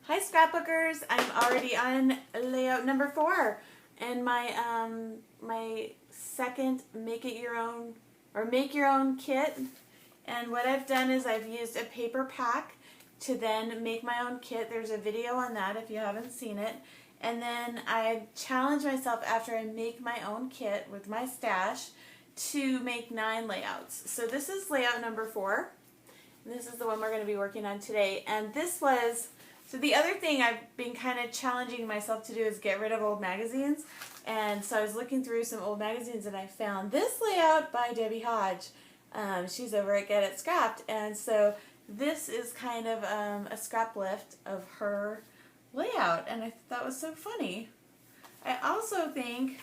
Hi Scrapbookers, I'm already on layout number 4 and my second make your own kit. And what I've done is I've used a paper pack to then make my own kit. There's a video on that if you haven't seen it. And then I challenge myself after I make my own kit with my stash to make 9 layouts. So this is layout number 4. And this is the one we're going to be working on today. And this was, so the other thing I've been kind of challenging myself to do is get rid of old magazines. And so I was looking through some old magazines and I found this layout by Debbie Hodge. She's over at Get It Scrapped. And so this is kind of a scrap lift of her layout. And I thought that was so funny. I also think,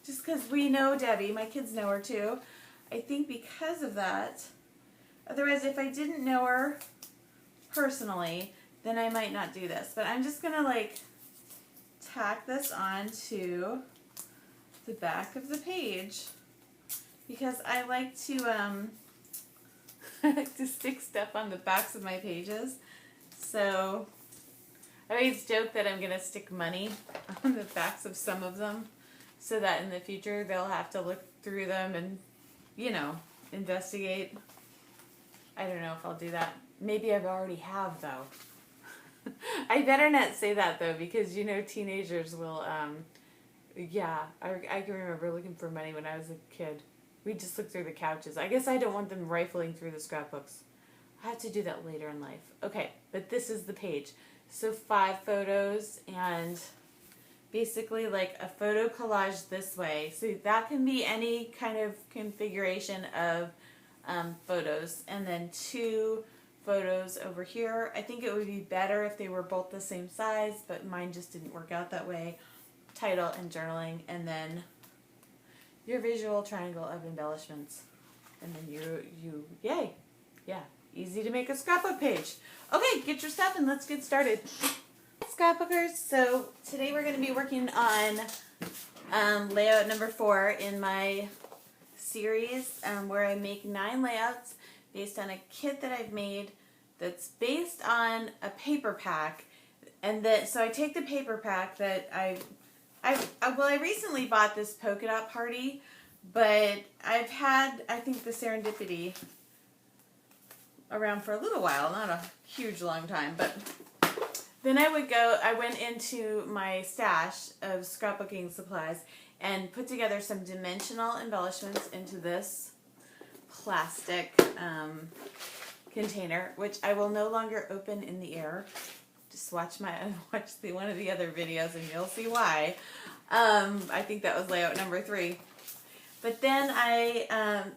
just because we know Debbie, my kids know her too, I think because of that, otherwise if I didn't know her personally, then I might not do this. But I'm just going to like tack this onto the back of the page because I like to stick stuff on the backs of my pages. So I always joke that I'm going to stick money on the backs of some of them so that in the future they'll have to look through them and, you know, investigate. I don't know if I'll do that. Maybe I've already have though. I better not say that though because you know teenagers will, yeah, I can remember looking for money when I was a kid. We just looked through the couches. I guess I don't want them rifling through the scrapbooks. I have to do that later in life. Okay, but this is the page. So 5 photos and basically like a photo collage this way. So that can be any kind of configuration of photos. And then 2 photos over here. I think it would be better if they were both the same size, but mine just didn't work out that way. Title and journaling, and then your visual triangle of embellishments. And then yay. Yeah, easy to make a scrapbook page. Okay, get your stuff and let's get started. Scrapbookers, so today we're going to be working on layout number 4 in my series where I make 9 layouts based on a kit that I've made that's based on a paper pack. And that, so I take the paper pack that I recently bought this polka dot party, but I've had, I think, the Serendipity around for a little while, not a huge long time, but then I went into my stash of scrapbooking supplies and put together some dimensional embellishments into this plastic container, which I will no longer open in the air. Just watch one of the other videos and you'll see why. I think that was layout number 3. But then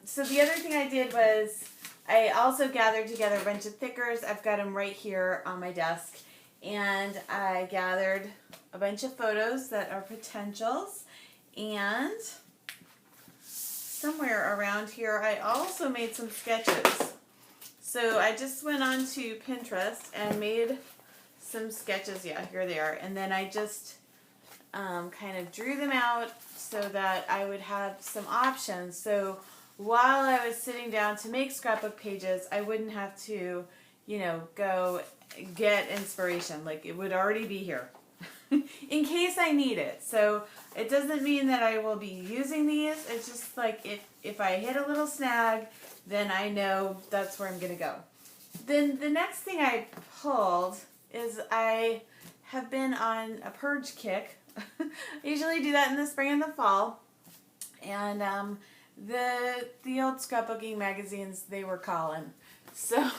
so the other thing I did was I also gathered together a bunch of thickers. I've got them right here on my desk. And I gathered a bunch of photos that are potentials. And somewhere around here I also made some sketches. So I just went on to Pinterest and made some sketches. Yeah, here they are. And then I just kind of drew them out so that I would have some options. So while I was sitting down to make scrapbook pages, I wouldn't have to, you know, go get inspiration. Like it would already be here in case I need it. So it doesn't mean that I will be using these. It's just like if I hit a little snag, then I know that's where I'm going to go. Then the next thing I pulled is I have been on a purge kick. I usually do that in the spring and the fall. And the old scrapbooking magazines, they were calling. So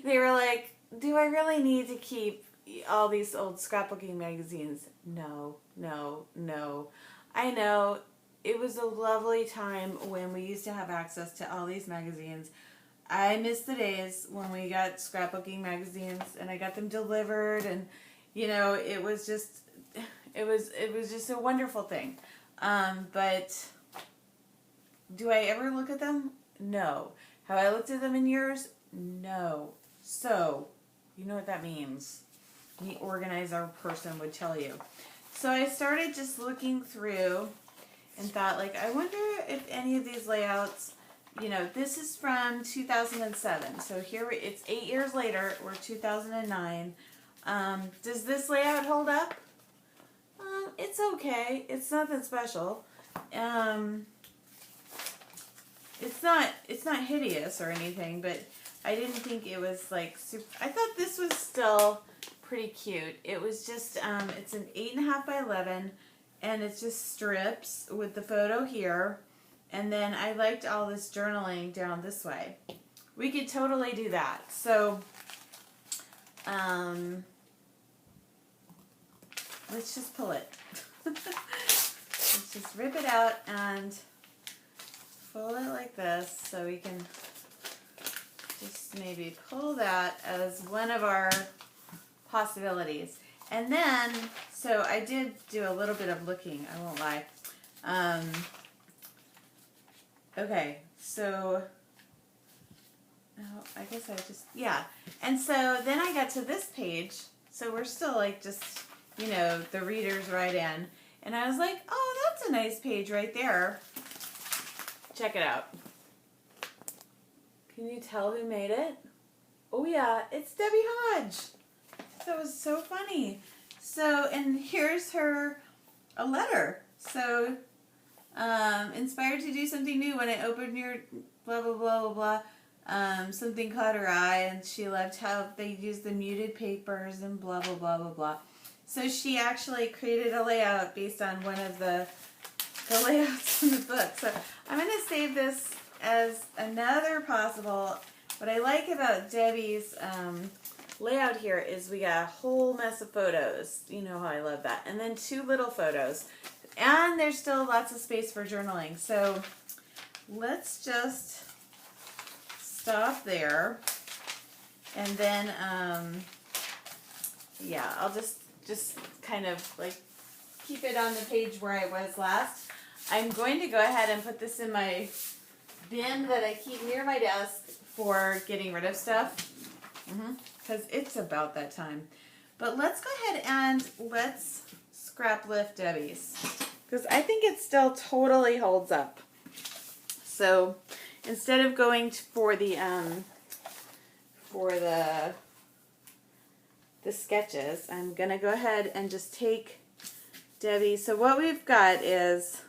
they were like, do I really need to keep all these old scrapbooking magazines? No, no, no. I know it was a lovely time when we used to have access to all these magazines. I miss the days when we got scrapbooking magazines and I got them delivered, and you know, it was just a wonderful thing. But do I ever look at them? No. Have I looked at them in years? No. So, you know what that means. The organizer person would tell you. So I started just looking through and thought, like, I wonder if any of these layouts, you know, this is from 2007. So here it's 8 years later. We're 2009. Does this layout hold up? It's okay. It's nothing special. It's not hideous or anything, but I didn't think it was like super. I thought this was still pretty cute. It was just it's an 8.5 by 11, and it's just strips with the photo here, and then I liked all this journaling down this way. We could totally do that. So let's just pull it. Let's just rip it out and fold it like this, so we can just maybe pull that as one of our possibilities. And then, so I did do a little bit of looking, I won't lie. Okay, so, oh, I guess I just, yeah. And so then I got to this page, so we're still like just, you know, the reader's right in. And I was like, oh, that's a nice page right there. Check it out. Can you tell who made it? Oh yeah, it's Debbie Hodge. That was so funny. So, and here's her, a letter. So, inspired to do something new when I opened your blah, blah, blah, blah, blah. Something caught her eye, and she loved how they used the muted papers and blah, blah, blah, blah, blah. So she actually created a layout based on one of the layouts in the book. So I'm going to save this as another possible. What I like about Debbie's layout here is we got a whole mess of photos. You know how I love that. And then 2 little photos. And there's still lots of space for journaling. So let's just stop there. And then, yeah, I'll just kind of like keep it on the page where I was last. I'm going to go ahead and put this in my bin that I keep near my desk for getting rid of stuff, because it's about that time. But let's go ahead and let's scrap lift Debbie's, because I think it still totally holds up. So instead of going for the sketches, I'm gonna go ahead and just take Debbie. So what we've got is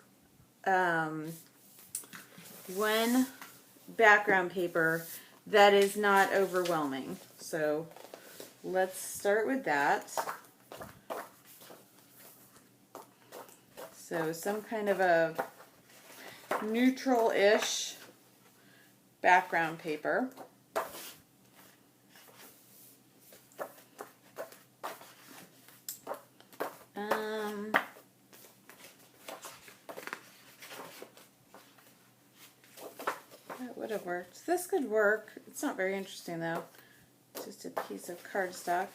one background paper that is not overwhelming. So let's start with that. So some kind of a neutral-ish background paper. That would have worked. This could work. It's not very interesting though. It's just a piece of cardstock.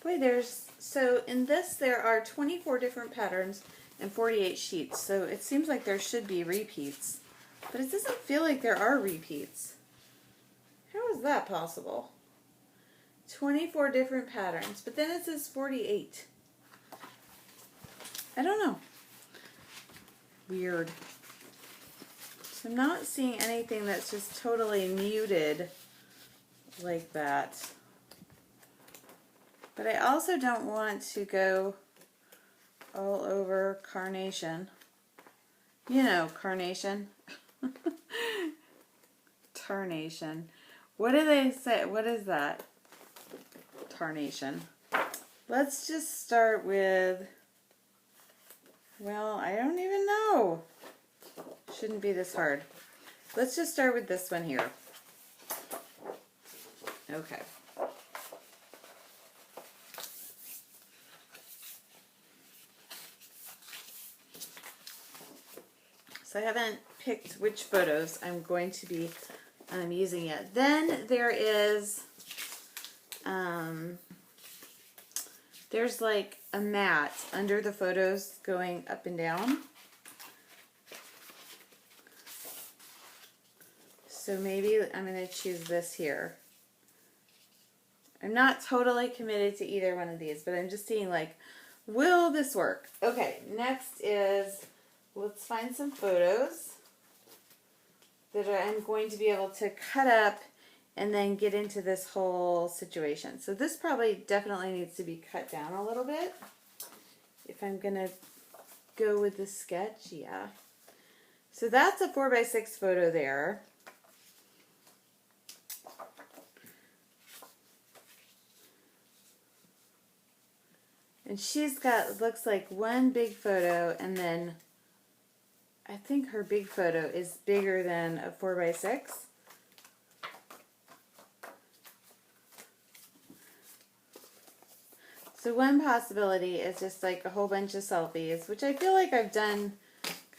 Boy, so in this there are 24 different patterns and 48 sheets. So it seems like there should be repeats. But it doesn't feel like there are repeats. How is that possible? 24 different patterns, but then it says 48. I don't know. Weird. So I'm not seeing anything that's just totally muted like that. But I also don't want to go all over carnation. You know, carnation. Tarnation. What do they say? What is that? Tarnation. Let's just start with, well, I don't even know. Shouldn't be this hard. Let's just start with this one here. Okay. So I haven't picked which photos I'm going to be using yet. Then there is, there's like a mat under the photos going up and down. So maybe I'm going to choose this here. I'm not totally committed to either one of these, but I'm just seeing like, will this work? Okay, next is, let's find some photos that I'm going to be able to cut up and then get into this whole situation. So this probably definitely needs to be cut down a little bit if I'm gonna go with the sketch. Yeah. So that's a 4x6 photo there. And she's got, looks like one big photo, and then I think her big photo is bigger than a 4x6. So one possibility is just like a whole bunch of selfies, which I feel like I've done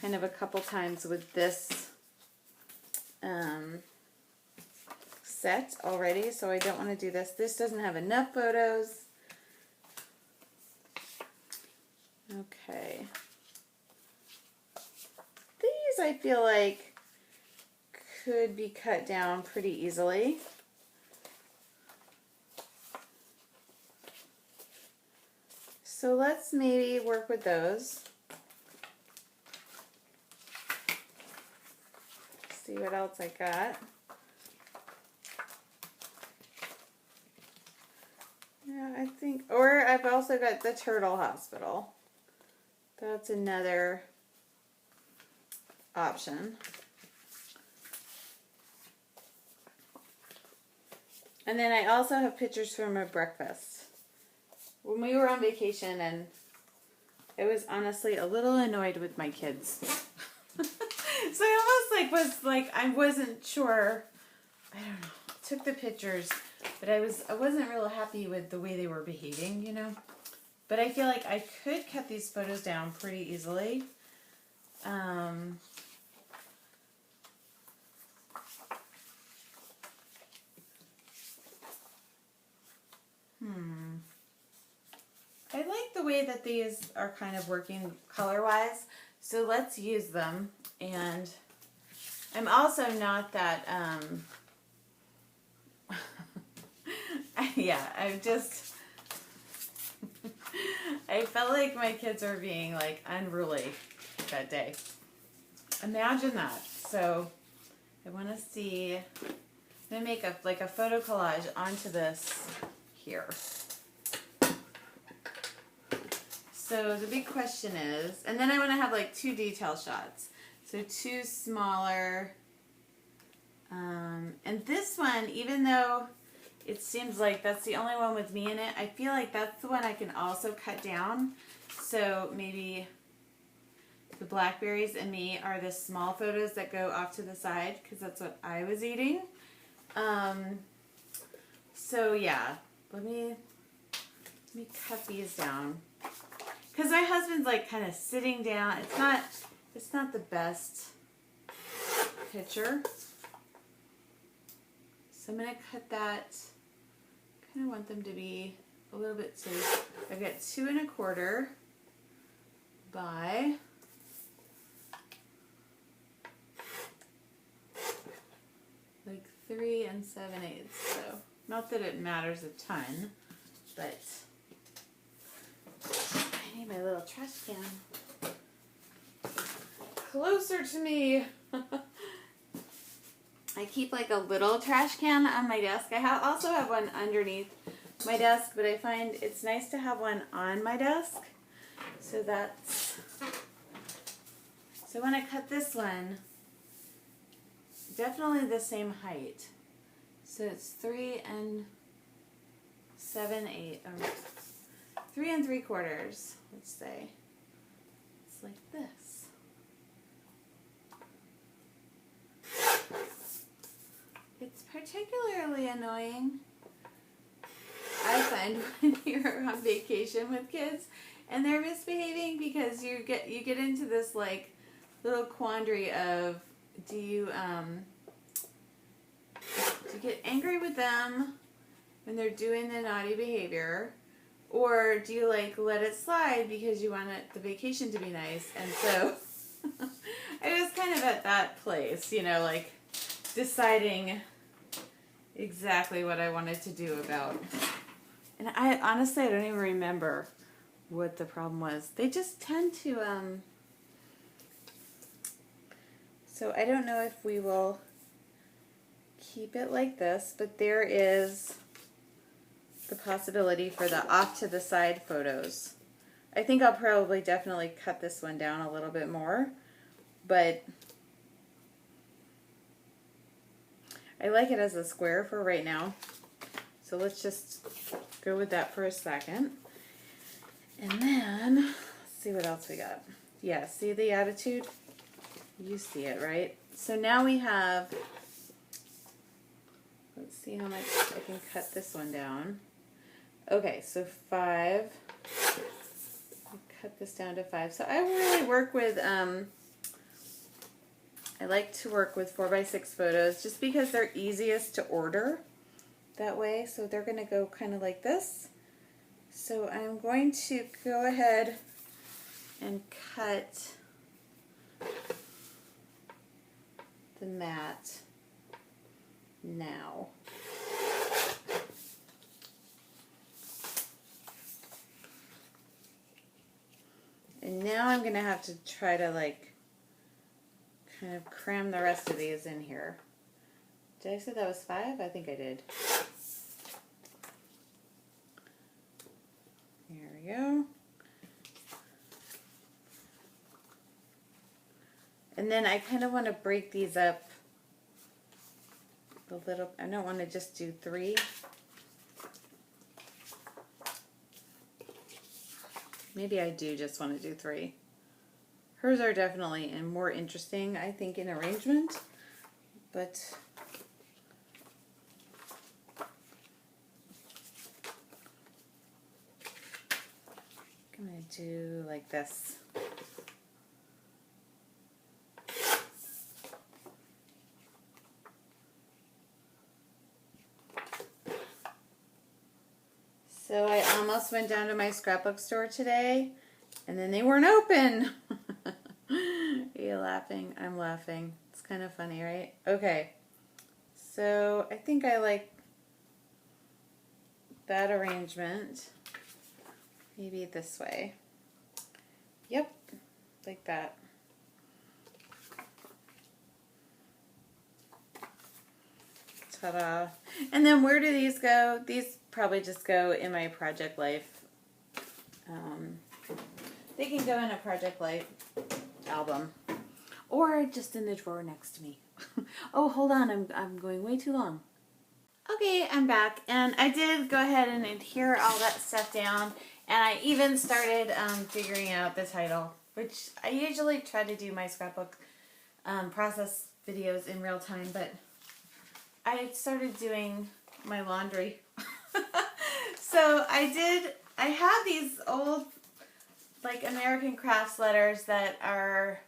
kind of a couple times with this set already, so I don't want to do this. This doesn't have enough photos. Okay. These I feel like could be cut down pretty easily. So let's maybe work with those. See what else I got. Yeah, I think, or I've also got the Turtle Hospital. That's another option. And then I also have pictures from a breakfast. When we were on vacation, and I was honestly a little annoyed with my kids. So I I wasn't sure, I don't know, took the pictures, but I wasn't real happy with the way they were behaving, you know. But I feel like I could cut these photos down pretty easily. I like the way that these are kind of working color-wise, so let's use them. And I'm also not that, yeah, I felt like my kids are being like unruly that day. Imagine that. So I want to see, I'm going to make a photo collage onto this here. So the big question is, and then I want to have like 2 detail shots. So 2 smaller, and this one, even though it seems like that's the only one with me in it, I feel like that's the one I can also cut down. So maybe the blackberries and me are the small photos that go off to the side, because that's what I was eating. So yeah, let me cut these down. Because my husband's like kind of sitting down. It's not the best picture. So I'm going to cut that. I kind of want them to be a little bit, so I've got 2 1/4 by like 3 7/8. So not that it matters a ton, but I need my little trash can closer to me. I keep like a little trash can on my desk. I also have one underneath my desk, but I find it's nice to have one on my desk. So I want to cut this one definitely the same height. So it's 3 7/8, or 3 3/4, let's say. It's like this. It's particularly annoying, I find, when you're on vacation with kids and they're misbehaving, because you get into this like little quandary of, do you get angry with them when they're doing the naughty behavior, or do you like let it slide because you want the vacation to be nice? And so I was kind of at that place, you know, like deciding exactly what I wanted to do about. And I honestly, I don't even remember what the problem was. They just tend to, so I don't know if we will keep it like this, but there is the possibility for the off to the side photos. I think I'll probably definitely cut this one down a little bit more, but I like it as a square for right now. So let's just go with that for a second. And then, let's see what else we got. Yeah, see the attitude? You see it, right? So now we have, let's see how much I can cut this one down. Okay, so 5. I'll cut this down to 5. So I really work with, I like to work with 4x6 photos just because they're easiest to order that way. So they're going to go kind of like this. So I'm going to go ahead and cut the mat now. And now I'm going to have to try to like kind of cram the rest of these in here. Did I say that was 5? I think I did. There we go. And then I kind of want to break these up a little. I don't want to just do 3. Maybe I do just want to do 3. Hers are definitely more interesting, I think, in arrangement, but I'm going to do like this. So I almost went down to my scrapbook store today, and then they weren't open. Are you laughing? I'm laughing. It's kind of funny, right? Okay. So I think I like that arrangement. Maybe this way. Yep, like that. Ta-da. And then where do these go? These probably just go in my Project Life. They can go in a Project Life album. Or just in the drawer next to me. Oh, hold on. I'm going way too long. Okay, I'm back. And I did go ahead and adhere all that stuff down. And I even started figuring out the title, which I usually try to do my scrapbook process videos in real time, but I started doing my laundry. So I have these old like American Crafts letters that are,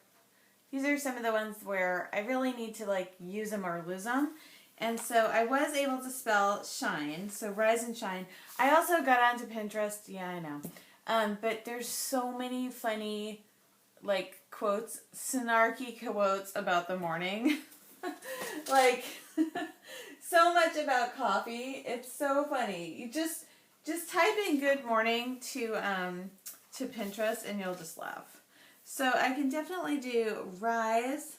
these are some of the ones where I really need to like use them or lose them. And so I was able to spell shine, so rise and shine. I also got onto Pinterest, yeah, I know. But there's so many funny, like, quotes, snarky quotes about the morning. Like, so much about coffee. It's so funny. You just type in good morning to Pinterest and you'll just laugh. So I can definitely do rise.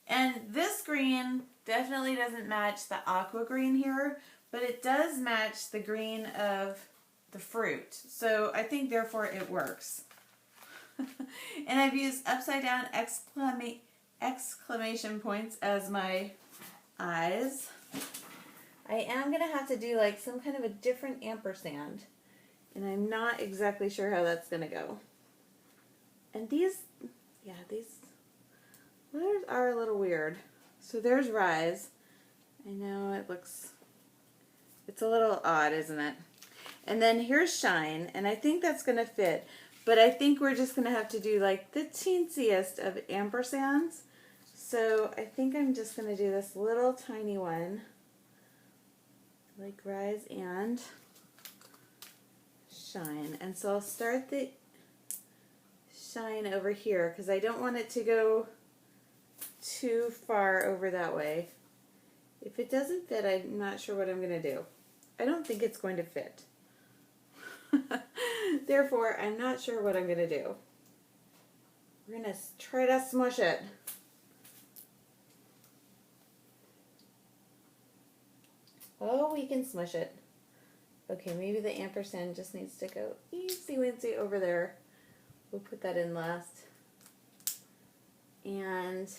And this green definitely doesn't match the aqua green here, but it does match the green of the fruit. So I think therefore it works. And I've used upside down exclamation points as my eyes. I am going to have to do like some kind of a different ampersand. And I'm not exactly sure how that's going to go. And these letters are a little weird. So there's rise. I know it's a little odd, isn't it? And then here's shine, and I think that's going to fit. But I think we're just going to have to do like the teensiest of ampersands. So I think I'm just going to do this little tiny one. Like rise and shine. And so I'll start the shine over here because I don't want it to go too far over that way. If it doesn't fit, I'm not sure what I'm going to do. I don't think it's going to fit. Therefore, I'm not sure what I'm going to do. We're going to try to smush it. Oh, we can smush it. Okay, maybe the ampersand just needs to go easy wincy over there. We'll put that in last. And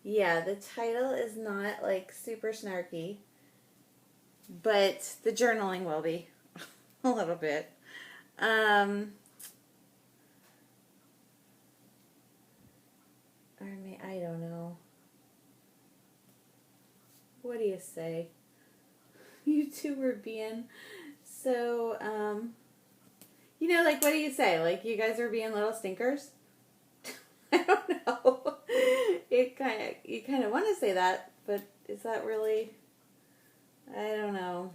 yeah, the title is not like super snarky, but the journaling will be a little bit. I don't know. What do you say? You two were being so, like, what do you say? Like, you guys are being little stinkers? I don't know. You kind of want to say that, but is that really? I don't know.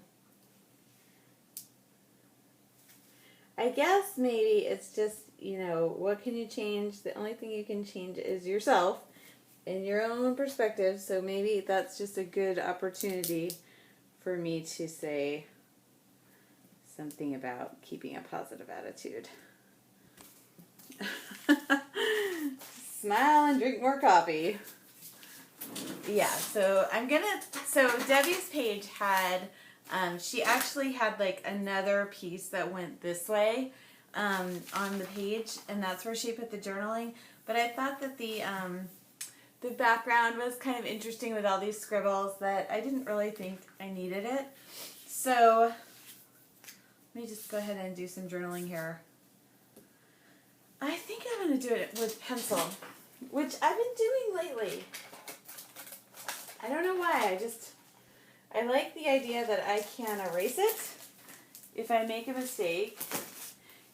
I guess maybe it's just, what can you change? The only thing you can change is yourself and your own perspective. So maybe that's just a good opportunity for me to say something about keeping a positive attitude. Smile and drink more coffee. Yeah, so Debbie's page had, she actually had like another piece that went this way on the page, and that's where she put the journaling. But I thought that the background was kind of interesting with all these scribbles that I didn't really think I needed it. So let me just go ahead and do some journaling here. I think I'm going to do it with pencil, which I've been doing lately. I don't know why. I like the idea that I can erase it if I make a mistake.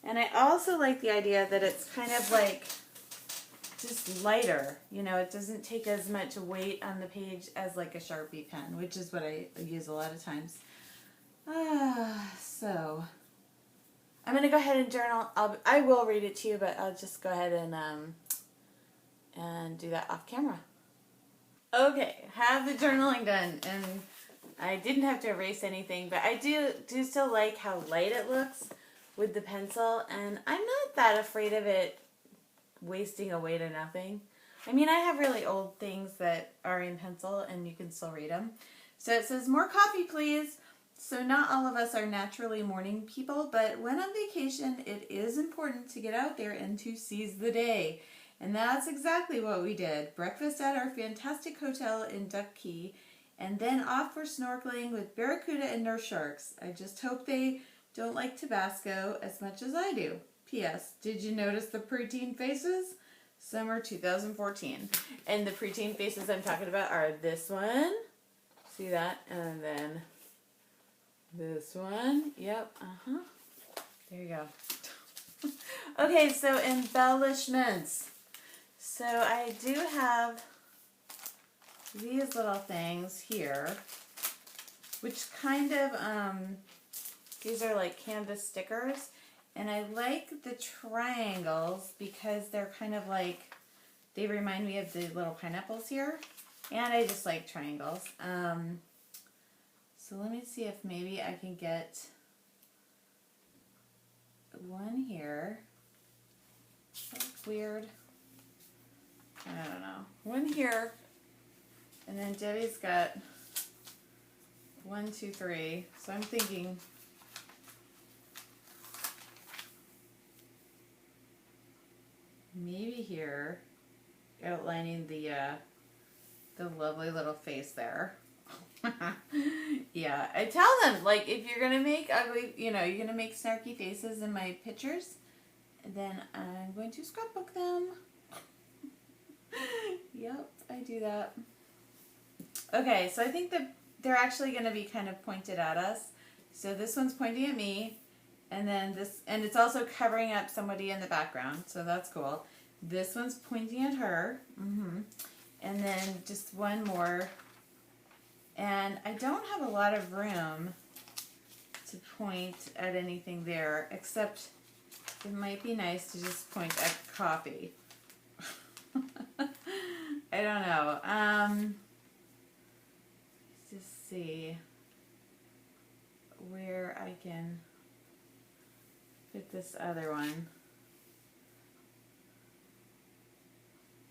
And I also like the idea that it's kind of like just lighter. It doesn't take as much weight on the page as like a Sharpie pen, which is what I use a lot of times. So I'm going to go ahead and journal. I will read it to you, but I'll just go ahead and do that off camera. Okay, have the journaling done, and I didn't have to erase anything, but I do still like how light it looks with the pencil, and I'm not that afraid of it wasting away to nothing. I mean, I have really old things that are in pencil, and you can still read them. So it says, more coffee, please. So not all of us are naturally morning people, but when on vacation, it is important to get out there and to seize the day. And that's exactly what we did. Breakfast at our fantastic hotel in Duck Key, and then off for snorkeling with barracuda and nurse sharks. I just hope they don't like Tabasco as much as I do. P.S. Did you notice the preteen faces? Summer 2014. And the preteen faces I'm talking about are this one. See that? And then this one. Yep. There you go. Okay, so embellishments. So I do have these little things here, which kind of, these are like canvas stickers, and I like the triangles because they're kind of like, they remind me of the little pineapples here, and I just like triangles. So let me see if maybe I can get one here. That's weird. I don't know. One here, and then Debbie's got 1, 2, 3. So I'm thinking maybe here, outlining the lovely little face there. Yeah, I tell them, like, if you're gonna make ugly, you're gonna make snarky faces in my pictures, then I'm going to scrapbook them. Yep, I do that. Okay, so I think that they're actually going to be kind of pointed at us. So this one's pointing at me, and then this, and it's also covering up somebody in the background, so that's cool. This one's pointing at her, and then just one more. And I don't have a lot of room to point at anything there, except it might be nice to just point at coffee. I don't know. Let's just see where I can fit this other one.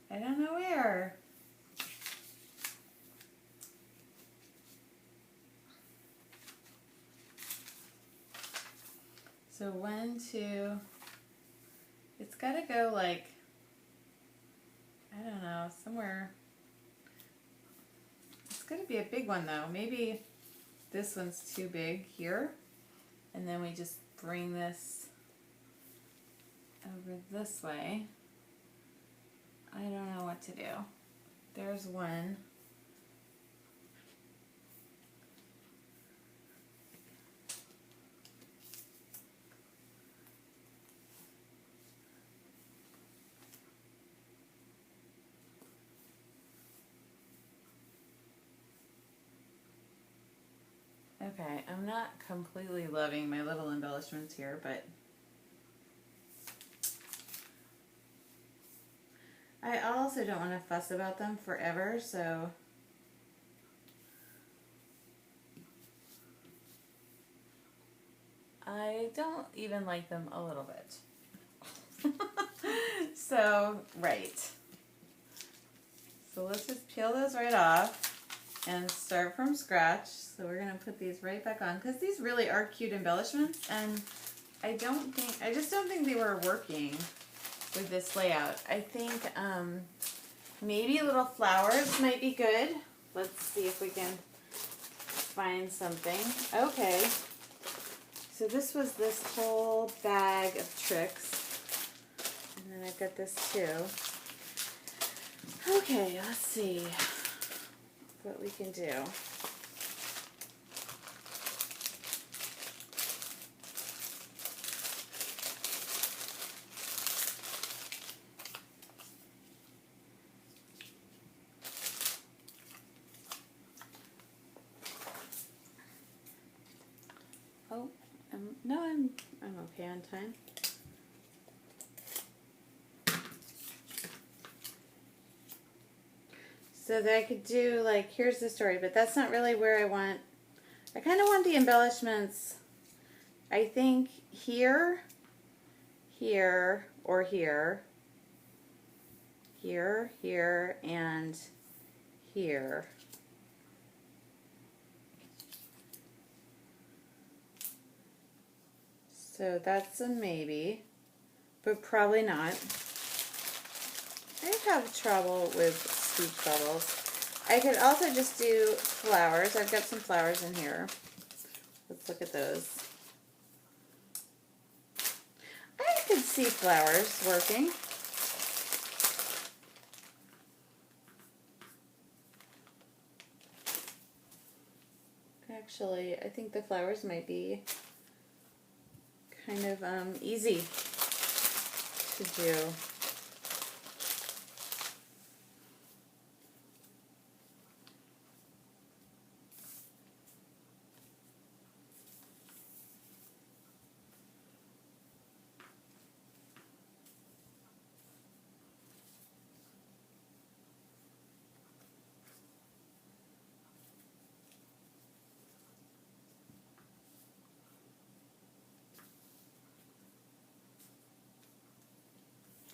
I don't know where. So 1, 2, it's got to go like, I don't know, somewhere. It's going to be a big one though. Maybe this one's too big here. And then we just bring this over this way. I don't know what to do. There's one. Okay, I'm not completely loving my little embellishments here, but I also don't want to fuss about them forever, so I don't even like them a little bit. So, right. So let's just peel those right off and start from scratch. So we're going to put these right back on because these really are cute embellishments, and I just don't think they were working with this layout. I think maybe little flowers might be good. Let's see if we can find something. Okay. So this was this whole bag of tricks. And then I've got this too. Okay, let's see what we can do. Oh, no, I'm okay on time. So that I could do, like, here's the story, but that's not really where I kind of want the embellishments, I think, here, here, or here, here, here, and here. So that's a maybe, but probably not. I have trouble with speech bubbles. I could also just do flowers. I've got some flowers in here. Let's look at those. I could see flowers working. Actually, I think the flowers might be kind of easy to do.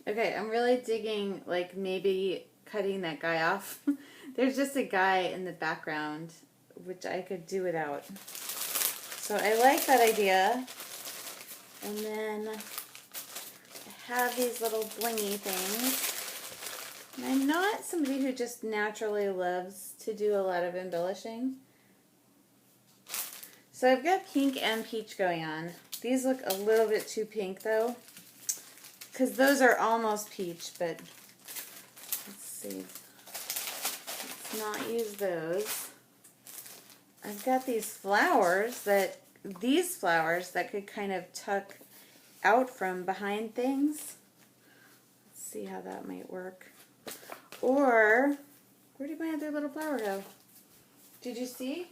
Okay, I'm really digging, like, maybe cutting that guy off. There's just a guy in the background, which I could do without. So I like that idea. And then I have these little blingy things. And I'm not somebody who just naturally loves to do a lot of embellishing. So I've got pink and peach going on. These look a little bit too pink though, because those are almost peach, but let's see. Let's not use those. I've got these flowers that could kind of tuck out from behind things. Let's see how that might work. Or, where did my other little flower go? Did you see?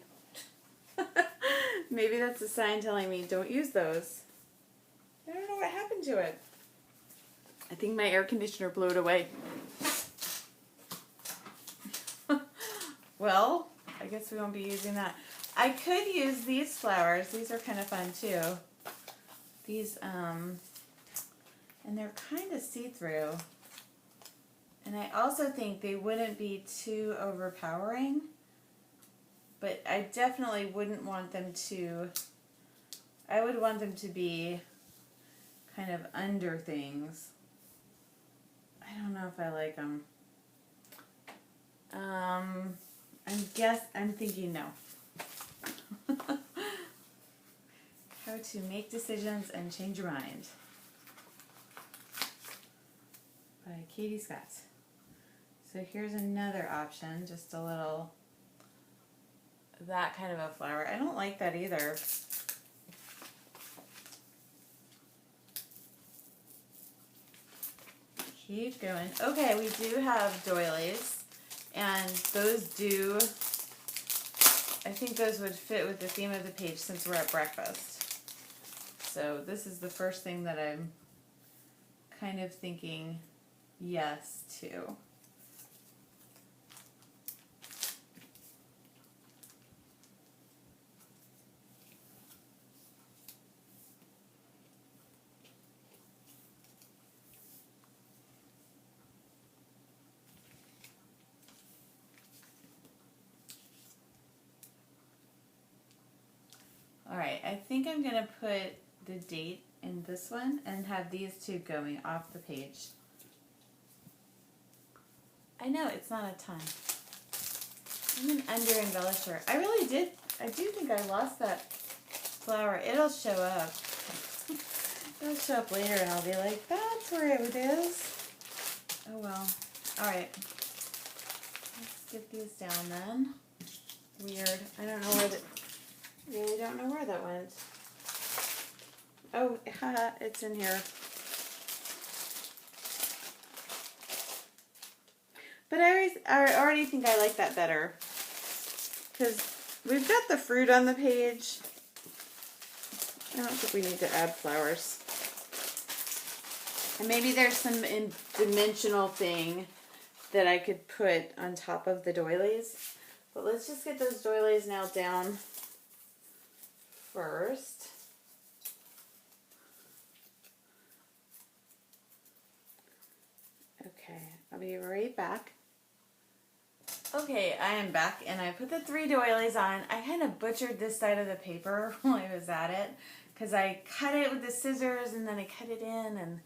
Maybe that's a sign telling me don't use those. I don't know what happened to it. I think my air conditioner blew it away. Well, I guess we won't be using that. I could use these flowers. These are kind of fun too. These, and they're kind of see-through. And I also think they wouldn't be too overpowering. But I definitely wouldn't want them to, I would want them to be kind of under things. I don't know if I like them. I'm thinking no. How to make decisions and change your mind. By Katie Scott. So here's another option, just a little, that kind of a flower. I don't like that either. Keep going. Okay, we do have doilies, and those do, I think those would fit with the theme of the page since we're at breakfast. So this is the first thing that I'm kind of thinking yes to. Alright, I think I'm going to put the date in this one and have these two going off the page. I know, it's not a ton. I'm an under embellisher. I do think I lost that flower. It'll show up. It'll show up later and I'll be like, that's where it is. Oh well. Alright. Let's get these down then. Weird. I don't know where really don't know where that went. Oh, haha, it's in here. But I already think I like that better. Because we've got the fruit on the page. I don't think we need to add flowers. And maybe there's some dimensional thing that I could put on top of the doilies. But let's just get those doilies now down first. Okay, I'll be right back. Okay, I am back and I put the 3 doilies on. I kind of butchered this side of the paper while I was at it because I cut it with the scissors and then I cut it in, and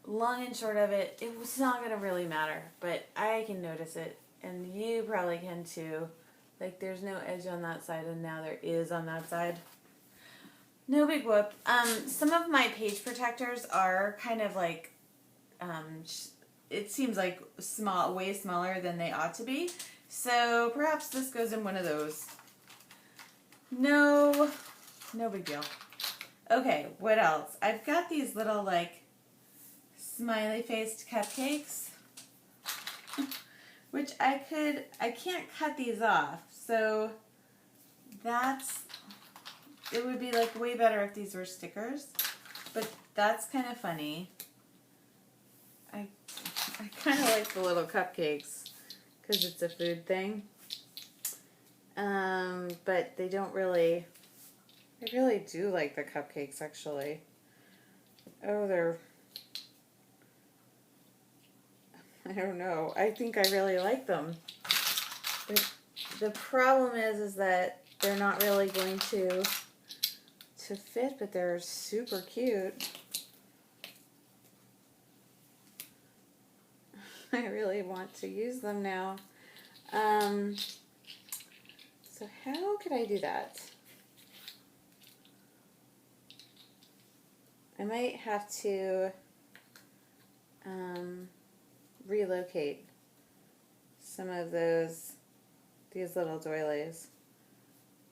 long and short of it, it was not going to really matter, but I can notice it and you probably can too. Like there's no edge on that side and now there is on that side. No big whoop. Some of my page protectors are kind of like, it seems like small, way smaller than they ought to be. So perhaps this goes in one of those. No big deal. Okay, what else? I've got these little like smiley faced cupcakes, which I can't cut these off. So it would be like way better if these were stickers, but that's kind of funny. I kind of like the little cupcakes because it's a food thing. But they don't really, I really do like the cupcakes actually. Oh, I don't know. I think I really like them. But the problem is that they're not really going to fit, but they're super cute. I really want to use them now. So how could I do that? I might have to relocate some of these little doilies.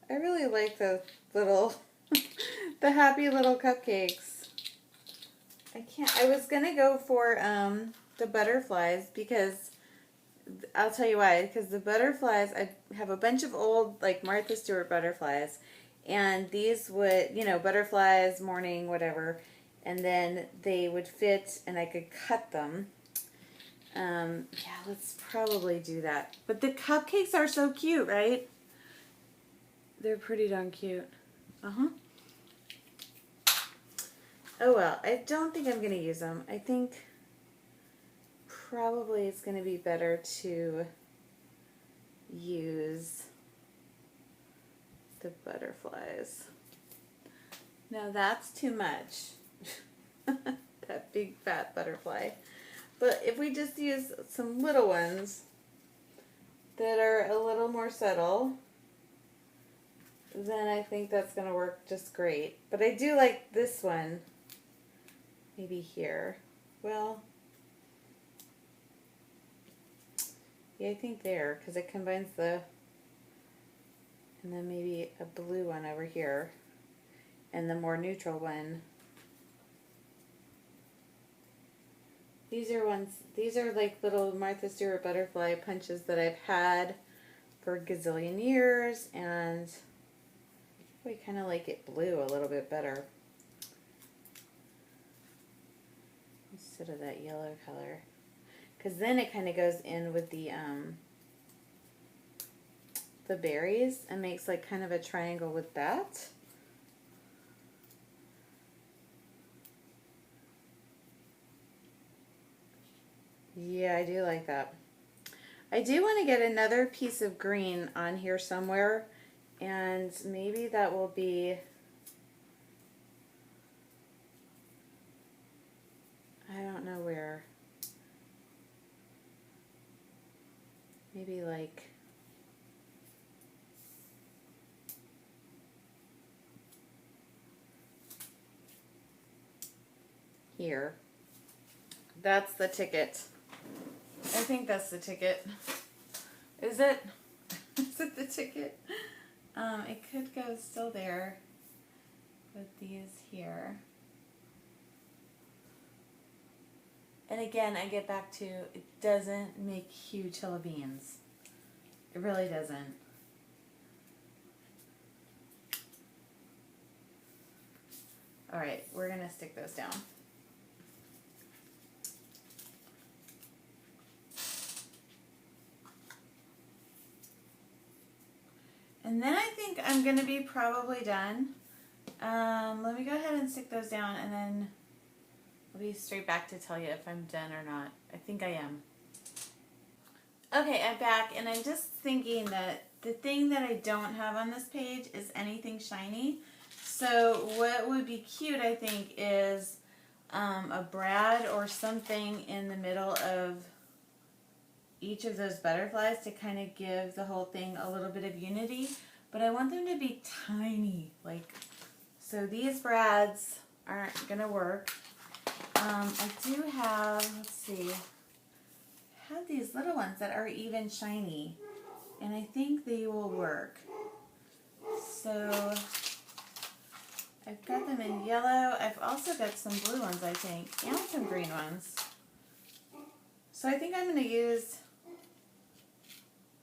I really like the little the happy little cupcakes. I was gonna go for the butterflies because I'll tell you why. Because the butterflies, I have a bunch of old like Martha Stewart butterflies, and these would, butterflies, morning, whatever, and then they would fit, and I could cut them. Yeah, let's probably do that. But the cupcakes are so cute, right? They're pretty darn cute. Oh well, I don't think I'm going to use them. I think probably it's going to be better to use the butterflies. Now that's too much. that big fat butterfly. But if we just use some little ones that are a little more subtle, then I think that's going to work just great. But I do like this one, maybe here. Well, yeah, I think there, because it combines the, and then maybe a blue one over here, and the more neutral one. These are like little Martha Stewart butterfly punches that I've had for a gazillion years, and I kind of like it blue a little bit better instead of that yellow color, because then it kind of goes in with the berries and makes like kind of a triangle with that. Yeah, I do like that. I do want to get another piece of green on here somewhere, and maybe that will be, I don't know where. Maybe like here. That's the ticket. I think that's the ticket. Is it? Is it the ticket? It could go still there with these here. And again, I get back to, it doesn't make huge hill of beans. It really doesn't. All right, we're gonna stick those down. And then I think I'm going to be probably done. Let me go ahead and stick those down, and then I'll be straight back to tell you if I'm done or not. I think I am. Okay, I'm back, and I'm just thinking that the thing that I don't have on this page is anything shiny. So what would be cute, I think, is a brad or something in the middle of each of those butterflies to kind of give the whole thing a little bit of unity, but I want them to be tiny, like, so these brads aren't gonna work. I do have, let's see, I have these little ones that are even shiny, and I think they will work. So I've got them in yellow. I've also got some blue ones, I think, and some green ones. So I think I'm going to use,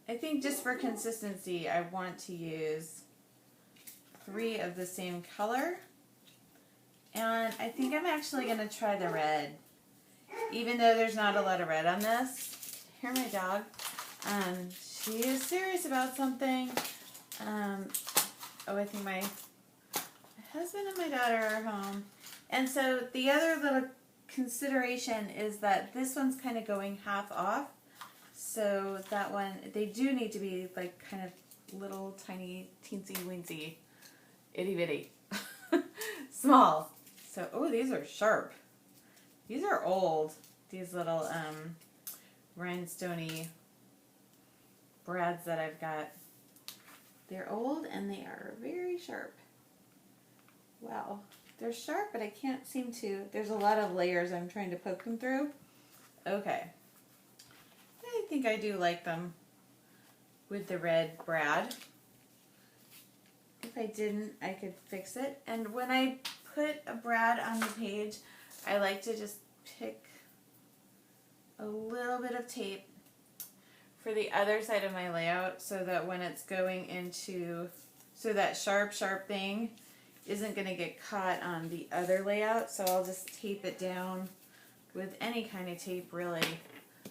I think just for consistency, I want to use 3 of the same color. And I think I'm actually going to try the red, even though there's not a lot of red on this. Here, my dog. She is serious about something. Oh, I think my husband and my daughter are home. And so the other little consideration is that this one's kind of going half off. So that one, they do need to be like kind of little tiny teensy weensy itty bitty small. So, oh, these are sharp. These are old. These little rhinestoney brads that I've got. They're old and they are very sharp. Wow. They're sharp, but I can't seem to, there's a lot of layers I'm trying to poke them through. Okay. I think I do like them with the red brad. If I didn't, I could fix it. And when I put a brad on the page, I like to just pick a little bit of tape for the other side of my layout so that when it's going into, so that sharp thing isn't going to get caught on the other layout. So I'll just tape it down with any kind of tape, really.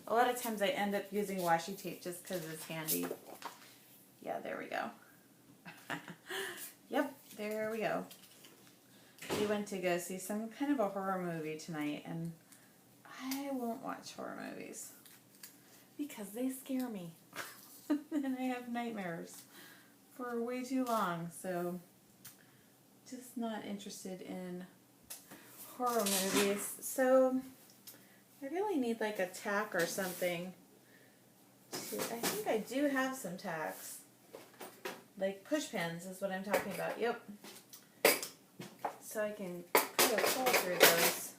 A lot of times I end up using washi tape just because it's handy. Yeah, there we go. Yep, there we go. We went to go see some kind of a horror movie tonight, and I won't watch horror movies because they scare me. And I have nightmares for way too long, so just not interested in horror movies. So I really need like a tack or something. I think I do have some tacks. Like push pins is what I'm talking about. Yep. So I can put a hole through those.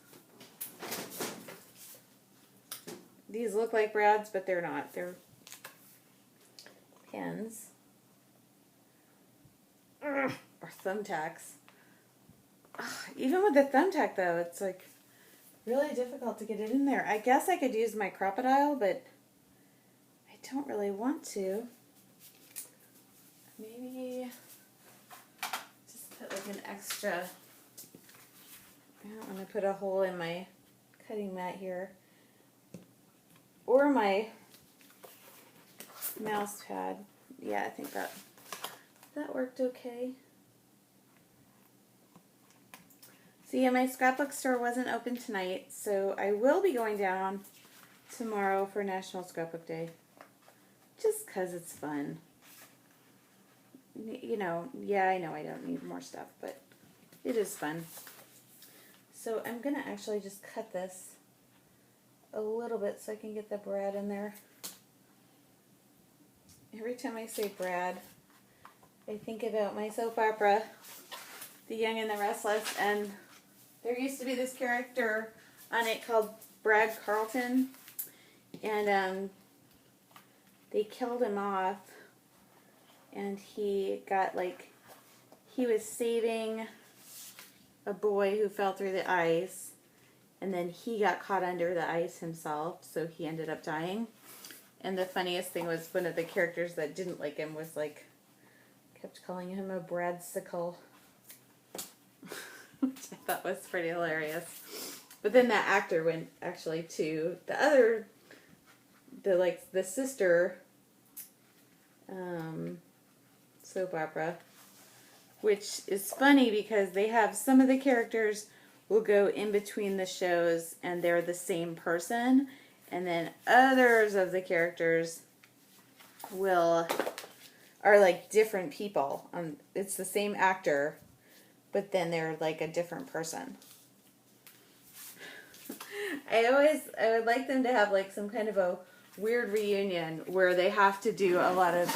These look like brads, but they're not. They're pins. Ugh. Or thumbtacks. Ugh. Even with the thumbtack though, it's like really difficult to get it in there. I guess I could use my crocodile, but I don't really want to. Maybe just put like an extra. I don't want to put a hole in my cutting mat here. Or my mouse pad. Yeah, I think that worked okay. So yeah, my scrapbook store wasn't open tonight, so I will be going down tomorrow for National Scrapbook Day. Just 'cause it's fun. You know, yeah, I know I don't need more stuff, but it is fun. So I'm going to actually just cut this a little bit so I can get the brad in there. Every time I say brad, I think about my soap opera, The Young and the Restless, and there used to be this character on it called Brad Carlton, and they killed him off, and he got he was saving a boy who fell through the ice, and then he got caught under the ice himself, so he ended up dying. And the funniest thing was one of the characters that didn't like him was kept calling him a Bradsicle, which I thought was pretty hilarious. But then that actor went actually to the sister soap opera, which is funny because they have some of the characters will go in between the shows and they're the same person, and then others of the characters are like different people. It's the same actor, but then they're like a different person. I would like them to have like some kind of a weird reunion where they have to do a lot of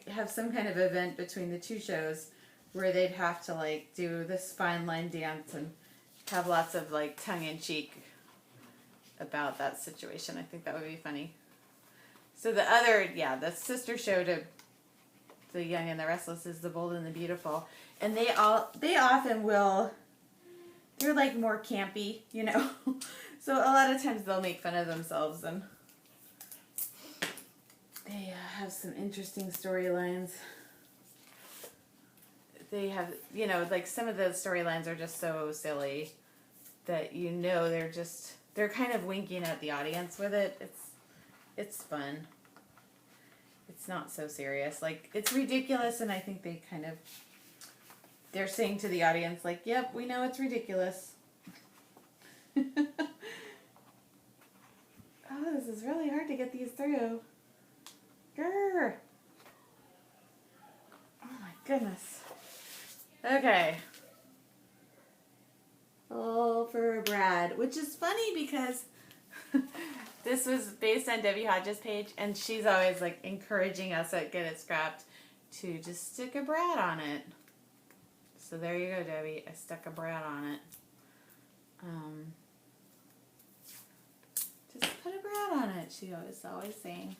have some kind of event between the two shows where they'd have to do this fine line dance and have lots of tongue-in-cheek about that situation. I think that would be funny. So the sister show to The Young and the Restless is The Bold and the Beautiful, and they often will. They're more campy, So a lot of times they'll make fun of themselves, and they have some interesting storylines. They have, some of the storylines are just so silly that they're kind of winking at the audience with it. It's fun. It's not so serious. It's ridiculous, and I think they're saying to the audience, yep, we know it's ridiculous. Oh, this is really hard to get these through. Grr. Oh my goodness. Okay. Oh, for Brad, which is funny because this was based on Debbie Hodges' page, and she's always encouraging us at Get It Scrapped to just stick a Brad on it. So there you go, Debbie. I stuck a Brad on it. Just put a Brad on it, she was always saying.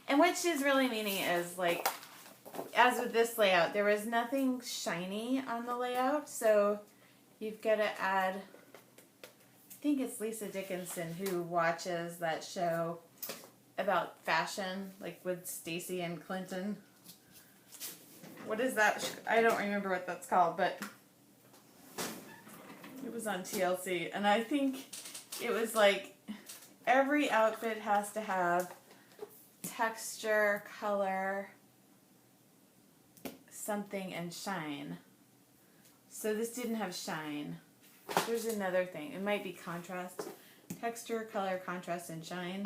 And what she's really meaning is, as with this layout, there was nothing shiny on the layout, so you've got to add, I think it's Lisa Dickinson who watches that show about fashion, with Stacy and Clinton. What is that? I don't remember what that's called, but it was on TLC, and I think it was every outfit has to have texture, color, something, and shine. So this didn't have shine. There's another thing. It might be contrast. Texture, color, contrast, and shine.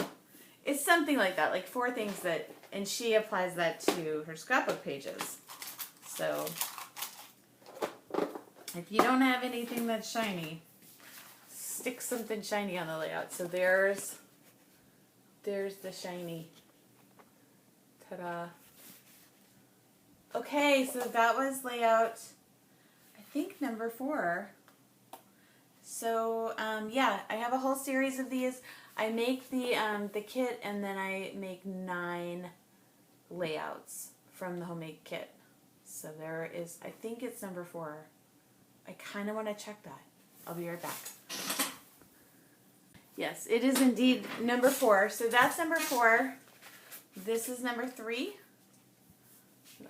It's something like that. 4 things that, and she applies that to her scrapbook pages. So If you don't have anything that's shiny, stick something shiny on the layout. So there's the shiny. Ta-da. Okay, so that was layout, I think, number 4. So, yeah, I have a whole series of these. I make the kit, and then I make 9 layouts from the homemade kit. So there is, I think it's number 4. I kind of want to check that. I'll be right back. Yes, it is indeed number 4. So that's number 4. This is number 3.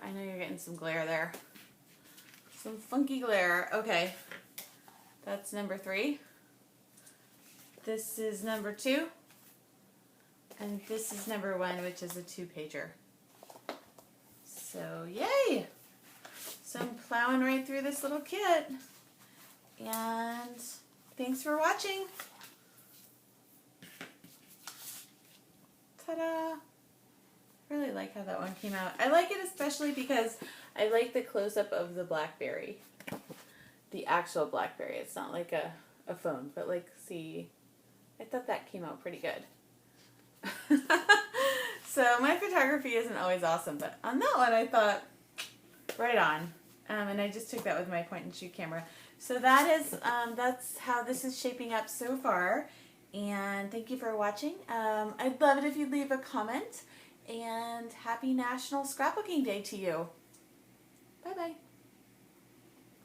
I know you're getting some glare there. Some funky glare. Okay. That's number 3. This is number 2. And this is number 1, which is a 2-pager. So, yay! So I'm plowing right through this little kit. And thanks for watching. Ta-da! I really like how that one came out. I like it especially because I like the close-up of the BlackBerry. The actual BlackBerry. It's not like a phone, but like, see, I thought that came out pretty good. So my photography isn't always awesome, but on that one I thought, right on. And I just took that with my point and shoot camera. So that is, that's how this is shaping up so far. And thank you for watching. I'd love it if you'd leave a comment. And happy National Scrapbooking Day to you. Bye-bye.